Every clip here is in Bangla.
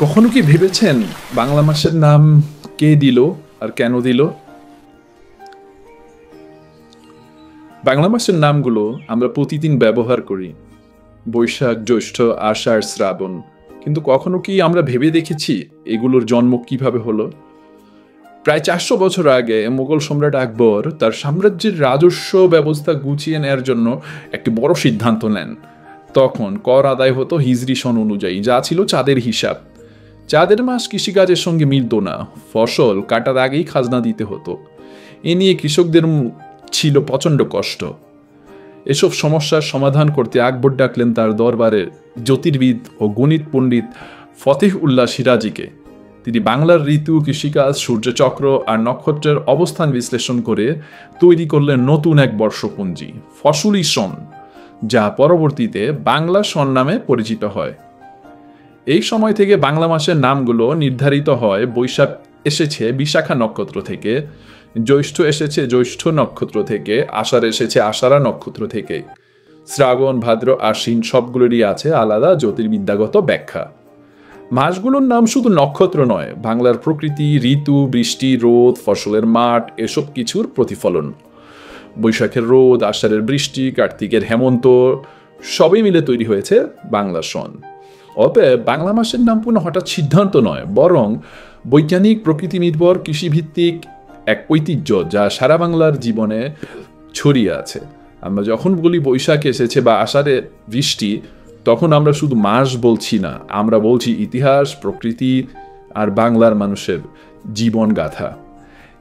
কখনো কি ভেবেছেন বাংলা মাসের নাম কে দিল আর কেন দিল? বাংলা মাসের নামগুলো আমরা প্রতিদিন ব্যবহার করি, বৈশাখ, জ্যৈষ্ঠ, আষাঢ়, শ্রাবণ। কিন্তু কখনো কি আমরা ভেবে দেখেছি এগুলোর জন্ম কিভাবে হলো? প্রায় 400 বছর আগে মোগল সম্রাট আকবর তার সাম্রাজ্যের রাজস্ব ব্যবস্থা গুছিয়ে নেয়ার জন্য একটি বড় সিদ্ধান্ত নেন। তখন কর আদায় হতো হিজরি সন অনুযায়ী, যা ছিল চাঁদের হিসাব। চাঁদের মাস কৃষিকাজের সঙ্গে মিলত না, ফসল কাটার আগেই খাজনা দিতে হতো। এ নিয়ে কৃষকদের ছিল প্রচণ্ড কষ্ট। এসব সমস্যার সমাধান করতে আকবর ডাকলেন তার দরবারে জ্যোতির্বিদ ও গণিত পণ্ডিত ফতেহ উল্লাহ সিরাজিকে। তিনি বাংলার ঋতু, কৃষিকাজ, সূর্যচক্র আর নক্ষত্রের অবস্থান বিশ্লেষণ করে তৈরি করলেন নতুন এক বর্ষপঞ্জি, ফসলি সন, যা পরবর্তীতে বাংলা সন নামে পরিচিত হয়। এই সময় থেকে বাংলা মাসের নামগুলো নির্ধারিত হয়। বৈশাখ এসেছে বিশাখা নক্ষত্র থেকে, জ্যৈষ্ঠ এসেছে জ্যৈষ্ঠ নক্ষত্র থেকে, আষাঢ় এসেছে আষাঢ়া নক্ষত্র থেকে। শ্রাবণ, ভাদ্র, আশ্বিন সবগুলোরই আছে আলাদা জ্যোতির্বিদ্যাগত ব্যাখ্যা। মাসগুলোর নাম শুধু নক্ষত্র নয়, বাংলার প্রকৃতি, ঋতু, বৃষ্টি, রোদ, ফসলের মাঠ এসব কিছুর প্রতিফলন। বৈশাখের রোদ, আষাঢ়ের বৃষ্টি, কার্তিকের হেমন্ত সবই মিলে তৈরি হয়েছে বাংলা সন। অতএব বাংলা মাসের নাম কোনো হঠাৎ সিদ্ধান্ত নয়, বরং বৈজ্ঞানিক, প্রকৃতি নির্ভর, কৃষিভিত্তিক এক ঐতিহ্য যা সারা বাংলার জীবনে ছড়িয়ে আছে। আমরা যখন বলি বৈশাখ এসেছে বা আষাঢ়ে বৃষ্টি, তখন আমরা শুধু মাস বলছি না, আমরা বলছি ইতিহাস, প্রকৃতি আর বাংলার মানুষের জীবন গাথা।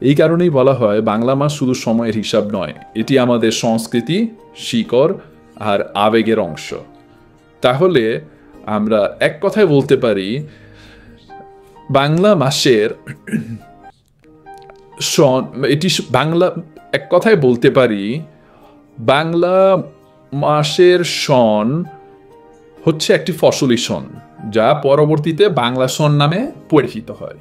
এই কারণেই বলা হয় বাংলা মাস শুধু সময়ের হিসাব নয়, এটি আমাদের সংস্কৃতি, শিকড় আর আবেগের অংশ। তাহলে আমরা এক কথায় বলতে পারি বাংলা মাসের সন, এটি বাংলা, এক কথায় বলতে পারি বাংলা মাসের সন হচ্ছে একটি ফসলি সন, যা পরবর্তীতে বাংলা সন নামে পরিচিত হয়।